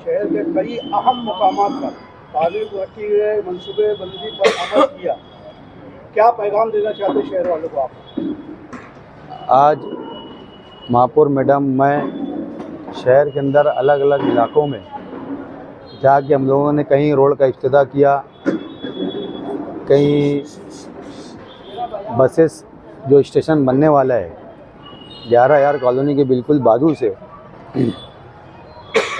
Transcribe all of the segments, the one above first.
शहर के कई अहम मकामात पर तामीर तरक्की के मनसूबे बंदी पर अमल किया, क्या पैगाम देना चाहते शहर वालों को आप? आज महापौर मैडम, मैं शहर के अंदर अलग अलग इलाकों में जाके हम लोगों ने कहीं रोड का इफ्तिताह किया, कहीं बसेस जो स्टेशन बनने वाला है 11,000 कॉलोनी के बिल्कुल बाजू से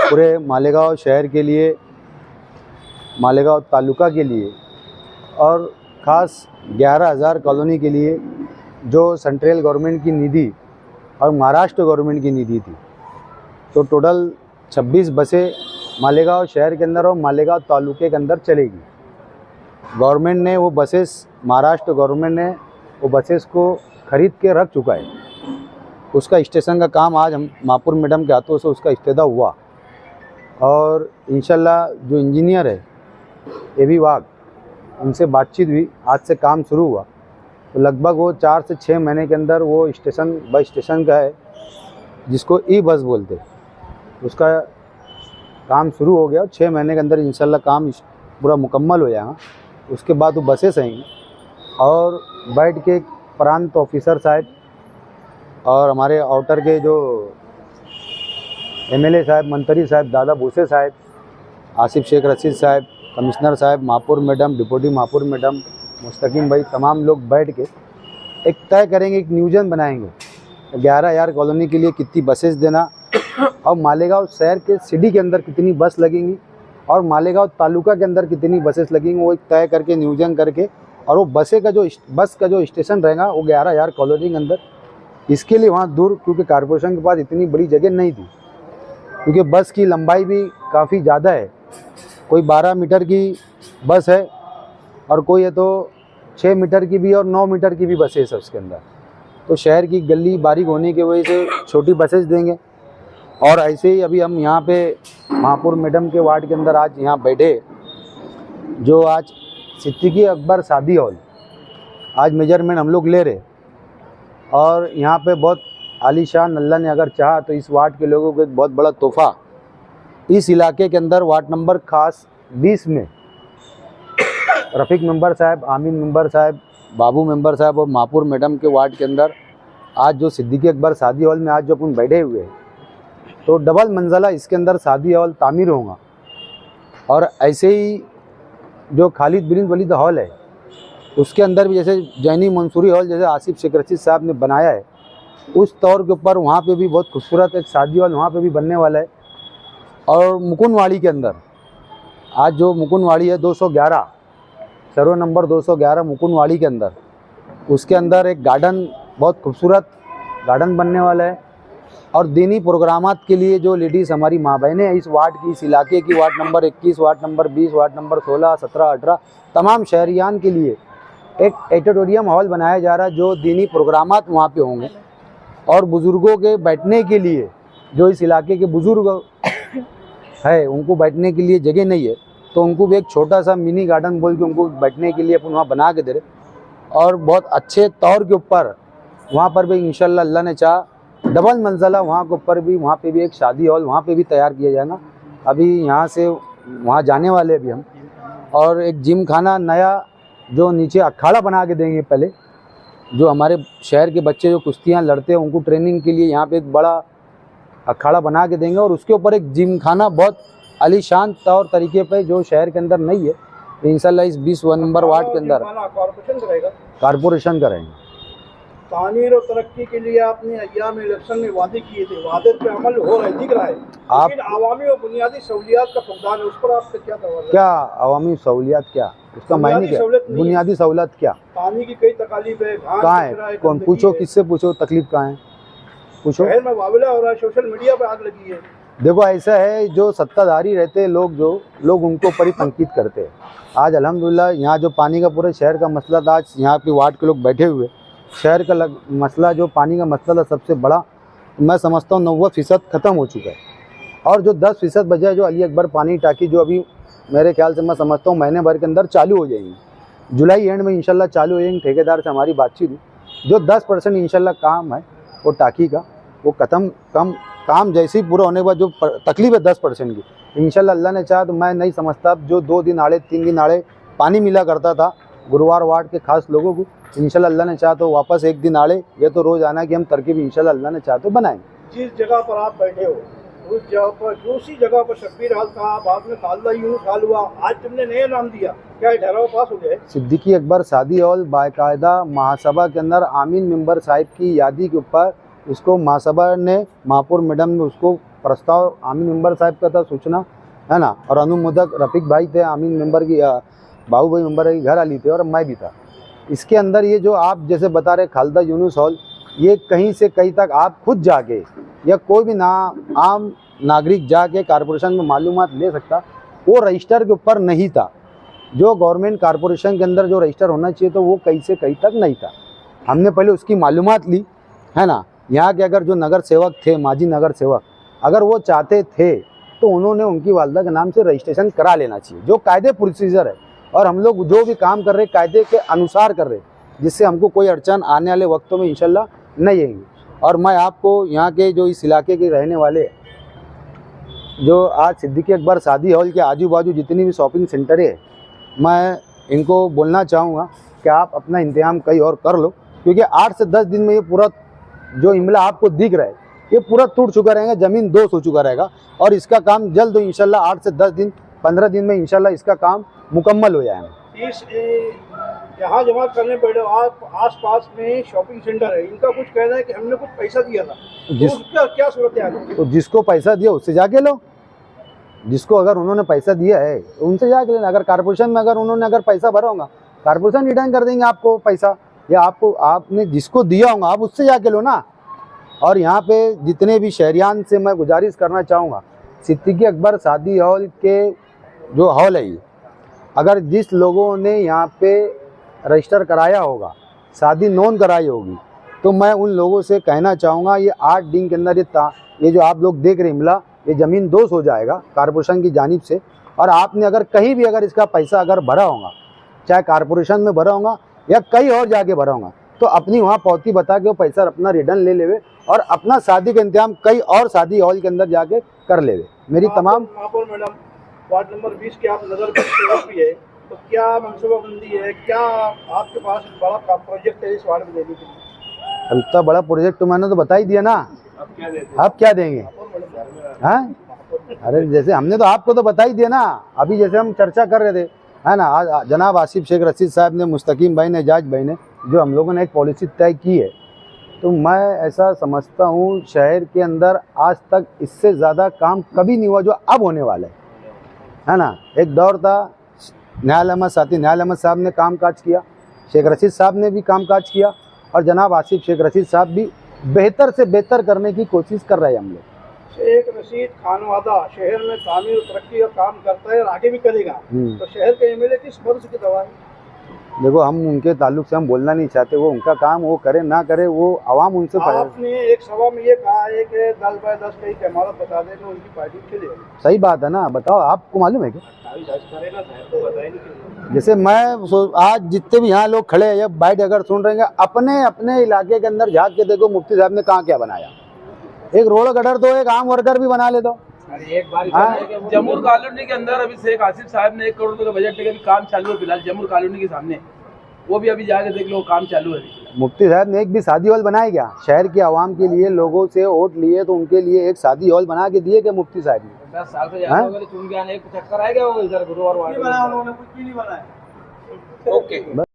पूरे मालेगांव शहर के लिए, मालेगांव तालुका के लिए और ख़ास 11,000 कॉलोनी के लिए जो सेंट्रल गवर्नमेंट की निधि और महाराष्ट्र गवर्नमेंट की निधि थी, तो टोटल 26 बसें मालेगांव शहर के अंदर और मालेगांव तालुके के अंदर चलेगी। गवर्नमेंट ने वो बसेस, महाराष्ट्र गवर्नमेंट ने वो बसेस को ख़रीद के रख चुका है। उसका स्टेशन का काम आज हम महापौर मैडम के हाथों से उसका इफ्तिताह हुआ और इंशाल्लाह जो इंजीनियर है एबी वाघ, उनसे बातचीत हुई, आज से काम शुरू हुआ। तो लगभग वो 4 से 6 महीने के अंदर वो स्टेशन बस स्टेशन का है जिसको ई बस बोलते, उसका काम शुरू हो गया। 6 महीने के अंदर इंशाल्लाह काम पूरा मुकम्मल हो जाएगा। उसके बाद वो बसेस आएंगी और बैठ के प्रांत ऑफिसर साहब और हमारे आउटर के जो एमएलए साहब, मंत्री साहब, दादा भूसे साहब, आसिफ शेख रशीद साहब, कमिश्नर साहब, महापौर मैडम, डिप्टी महापौर मैडम, मुस्तकीम भाई, तमाम लोग बैठ के एक तय करेंगे, एक नियोजन बनाएंगे 11,000 कॉलोनी के लिए कितनी बसेस देना और मालेगांव शहर के सिटी के अंदर कितनी बस लगेंगी और मालेगांव तालुका के अंदर कितनी बसेस लगेंगी, वो एक तय करके नियोजन करके, और वो बस का जो स्टेशन रहेगा वो 11,000 कॉलोनी के अंदर। इसके लिए वहाँ दूर, क्योंकि कॉरपोरेशन के पास इतनी बड़ी जगह नहीं थी, क्योंकि बस की लंबाई भी काफ़ी ज़्यादा है, कोई 12 मीटर की बस है और कोई है तो 6 मीटर की भी और 9 मीटर की भी बसें है उसके अंदर। तो शहर की गली बारीक होने की वजह से छोटी बसेस देंगे। और ऐसे ही अभी हम यहाँ पे महापौर मैडम के वार्ड के अंदर आज यहाँ बैठे, जो आज सिद्दीकी अकबर शादी हॉल आज मेजरमेंट हम लोग ले रहे और यहाँ पे बहुत आलीशान, अल्लाह ने अगर चाहा तो इस वार्ड के लोगों को एक बहुत बड़ा तोहफ़ा इस इलाके के अंदर वार्ड नंबर खास 20 में रफ़ीक मेंबर साहब, आमीन मेंबर साहब, बाबू मेंबर साहब और महापौर मैडम के वार्ड के अंदर आज जो सिद्दीकी अकबर शादी हॉल में आज जो अपन बैठे हुए हैं, तो डबल मंजिला इसके अंदर शादी हॉल तामीर होगा। और ऐसे ही जो खालिद बिन वलीद हॉल है उसके अंदर भी जैसे जैनी मंसूरी हॉल जैसे आसिफ शेख रशीद साहब ने बनाया है, उस तौर के ऊपर वहाँ पे भी बहुत खूबसूरत एक शादी हॉल वहाँ पे भी बनने वाला है। और मुकुंदवाड़ी के अंदर आज जो मुकुंदवाड़ी है 211 सर्वे नंबर 211 मुकुंदवाड़ी के अंदर, उसके अंदर एक गार्डन, बहुत खूबसूरत गार्डन बनने वाला है। और दीनी प्रोग्रामात के लिए जो लेडीज़ हमारी माँ बहनें हैं इस वार्ड की, इस इलाके की, ward number 21, ward number 20, ward number 16, 17, 18 तमाम शहरियान के लिए एक ऑडिटोरियम हॉल बनाया जा रहा है जो दीनी प्रोग्रामात वहाँ पे होंगे। और बुज़ुर्गों के बैठने के लिए, जो इस इलाके के बुज़ुर्ग है उनको बैठने के लिए जगह नहीं है, तो उनको भी एक छोटा सा मिनी गार्डन बोल के उनको बैठने के लिए अपन वहाँ बना के दे रहे। और बहुत अच्छे तौर के ऊपर वहाँ पर भी इंशाल्लाह अल्लाह ने चाहा डबल मंजिला वहाँ के ऊपर भी, वहाँ पे भी एक शादी हॉल वहाँ पे भी तैयार किया जाएगा। अभी यहाँ से वहाँ जाने वाले अभी हम, और एक जिम खाना नया जो नीचे अखाड़ा बना के देंगे। पहले जो हमारे शहर के बच्चे जो कुश्तियाँ लड़ते हैं उनको ट्रेनिंग के लिए यहाँ पे एक बड़ा अखाड़ा बना के देंगे और उसके ऊपर एक जिम खाना बहुत आलीशान तौर तरीके पे जो शहर के अंदर नहीं है, तो इंशाल्लाह इस 20 नंबर वार्ड के अंदर कॉरपोरेशन करेंगे। तामीर और तरक्की के लिए आपने अय्याम इलेक्शन में वादे किए थे, वादे पे अमल हो रहा है, दिख रहा है, लेकिन आवामी और बुनियादी सहूलियात का फुकदान है, उस पर आपका क्या तवज्जो? क्या आवामी सहूलियात, क्या उसका मायने क्या? बुनियादी सहूलत क्या? पानी की कई तकलीफ है, कहाँ है? कौन पूछो, किससे पूछो तकलीफ कहाँ है, पूछो। शहर में वाविला हो रहा है, सोशल मीडिया पे आग लगी है। देखो ऐसा है, जो सत्ताधारी रहते हैं लोग, जो लोग उनको ऊपर ही तनकीद करते हैं। आज अल्हम्दुलिल्लाह यहाँ जो पानी का पूरे शहर का मसला था, आज यहाँ के वार्ड के लोग बैठे हुए, शहर का मसला जो पानी का मसला था सबसे बड़ा, मैं समझता हूँ 90% ख़त्म हो चुका है। और जो 10% बचा है, जो अली अकबर पानी टाकी, जो अभी मेरे ख्याल से मैं समझता हूँ महीने भर के अंदर चालू हो जाएंगी, जुलाई एंड में इंशाल्लाह चालू हो जाएंगी। ठेकेदार से हमारी बातचीत हुई, जो 10% इंशाल्लाह काम है वो टाकी का, वो काम जैसे ही पूरा होने के बाद जो तकलीफ है 10% की, इंशाल्लाह अल्लाह ने चाहा तो मैं नहीं समझता जो 2 दिन आड़े 3 दिन आड़े पानी मिला करता था गुरुवार वार्ड के खास लोगों को, इंशाल्लाह अल्लाह ने चाहा तो वापस 1 दिन आड़े ये तो रोज़ आना की हम तरकीब इंशाल्लाह अल्लाह ने चाहा तो बनाएंगे। जिस जगह पर आप बैठे हो उस जगह पर दूसरी जगह पर शब्बीर हाल था, बाद में खालदा यूनुस हाल हुआ, आज तुमने नया नाम दिया, क्या ठहराव पास हो गया? सिद्दीकी अकबर सादी हॉल बाकायदा महासभा के अंदर आमीन मेंबर साहिब की यादी के ऊपर उसको महासभा ने महापौर मैडम ने उसको प्रस्ताव आमीन मेंबर साहिब का था सूचना है ना, और अनुमोदक रफीक भाई थे आमीन मेंबर की बाबू भाई मेंबर की घर वाली थे और मैं भी था। इसके अंदर ये जो आप जैसे बता रहे खालदा यूनुस हॉल, ये कहीं से कहीं तक आप खुद जाके या कोई भी आम नागरिक जाके कारपोरेशन में मालूमात ले सकता, वो रजिस्टर के ऊपर नहीं था। जो गवर्नमेंट कारपोरेशन के अंदर जो रजिस्टर होना चाहिए तो वो कहीं से कहीं तक नहीं था। हमने पहले उसकी मालूमात ली है ना। यहाँ के अगर जो नगर सेवक थे, माजी नगर सेवक, अगर वो चाहते थे तो उन्होंने उनकी वालदा के नाम से रजिस्ट्रेशन करा लेना चाहिए, जो कायदे प्रोसीजर है। और हम लोग जो भी काम कर रहे कायदे के अनुसार कर रहे, जिससे हमको कोई अड़चन आने वाले वक्तों में इंशाल्लाह नहीं आएगी। और मैं आपको यहाँ के जो इस इलाके के रहने वाले जो आज सिद्दीकी अकबर सादी हॉल के आजू बाजू जितनी भी शॉपिंग सेंटर है, मैं इनको बोलना चाहूँगा कि आप अपना इंतजाम कहीं और कर लो, क्योंकि 8 से 10 दिन में ये पूरा जो इमला आपको दिख रहा है ये पूरा टूट चुका रहेगा, ज़मीन दोष हो चुका रहेगा। और इसका काम जल्द हो इंशाल्लाह 8 से 10 दिन 15 दिन में इंशाल्लाह इसका काम मुकम्मल हो जाएगा। इस यहाँ जमा करने पड़े आप आस पास में शॉपिंग सेंटर है, इनका कुछ कहना है कि हमने कुछ पैसा दिया था, तो उसका क्या सूरत है? तो जिसको पैसा दिया उससे जाके लो, जिसको अगर उन्होंने पैसा दिया है तो उनसे जाके लेना। अगर कारपोरेशन में अगर उन्होंने अगर पैसा भरा होगा, कारपोरेशन रिटर्न कर देंगे आपको पैसा, या आपको आपने जिसको दिया होगा आप उससे जाके लो ना। और यहाँ पे जितने भी शहरियान से मैं गुजारिश करना चाहूँगा, सिद्दीकी अकबर सादी हॉल के जो हॉल है, अगर जिस लोगों ने यहाँ पे रजिस्टर कराया होगा, शादी नोन कराई होगी, तो मैं उन लोगों से कहना चाहूँगा ये 8 दिन के अंदर ये जो आप लोग देख रहे इमला, ये ज़मीन दोष हो जाएगा कारपोरेशन की जानिब से। और आपने अगर कहीं भी अगर इसका पैसा अगर भरा होगा, चाहे कारपोरेशन में भरा होगा या कहीं और जाके भरा होगा, तो अपनी वहाँ पौती बता के वो पैसा अपना रिटर्न ले लेवे और अपना शादी का इंतजाम कहीं और शादी हॉल के अंदर जाके कर लेवे। मेरी तमाम महापौर मैडम वार्ड नंबर 20 के आप नगर के सेवक भी है, तो क्या मनसूबाबंदी है, क्या आपके पास बड़ा प्रोजेक्ट है इस वार्ड में देने के लिए? इतना बड़ा प्रोजेक्ट तो मैंने तो बता ही दिया ना, आप क्या देंगे? हाँ, अरे जैसे हमने तो आपको तो बता ही दिया ना, अभी जैसे हम चर्चा कर रहे थे है ना, आज जनाब आसिफ शेख रशीद साहब ने, मुस्तकीम भाई ने, एजाज भाई ने, जो हम लोगों ने एक पॉलिसी तय की है, तो मैं ऐसा समझता हूँ शहर के अंदर आज तक इससे ज़्यादा काम कभी नहीं हुआ जो अब होने वाला है ना। एक दौर था न्याय अहमद साहब ने काम काज किया, शेख रशीद साहब ने भी काम काज किया, और जनाब आसिफ शेख रशीद साहब भी बेहतर से बेहतर करने की कोशिश कर रहे हैं हम लोग। शेख रशीद खानवादा शहर में तामीर और तरक्की का काम करता है और आगे भी करेगा, तो शहर के एमएलए किस पद की दवा है? देखो, हम उनके ताल्लुक से हम बोलना नहीं चाहते, वो उनका काम वो करे ना करे, वो आवाम उनसे। आपने एक सभा में ये कहा है कि 10 बाय 10 का एक इमारत बता दें तो उनकी पार्टी चलेगी। सही बात है ना, बताओ, आपको मालूम है क्या? जैसे मैं आज जितने भी यहाँ लोग खड़े हैं या बाइट अगर सुन रहे हैं, अपने अपने इलाके के अंदर झाँक के देखो मुफ्ती साहब ने कहाँ क्या बनाया। एक रोड गटर तो एक आम वर्कर भी बना ले दो। जमुर कॉलोनी के अंदर अभी शेख आसिफ साहब ने 1 करोड़ रुपए का बजट लेकर काम चालू है फिलहाल जमुर कॉलोनी के सामने, वो भी अभी जाके देख लो, काम चालू है। मुफ्ती साहब ने एक भी शादी हॉल बनाया क्या? शहर के आवाम के लिए, लोगों से वोट लिए तो उनके लिए एक शादी हॉल बना के दिए क्या मुफ्ती साहब ने? 10 साल से ज्यादा हो गए, चुन के आने एक चक्कर आएगा वो इधर गुरुवार वार्ड। उन्होंने कुछ भी नहीं बनाया। ओके।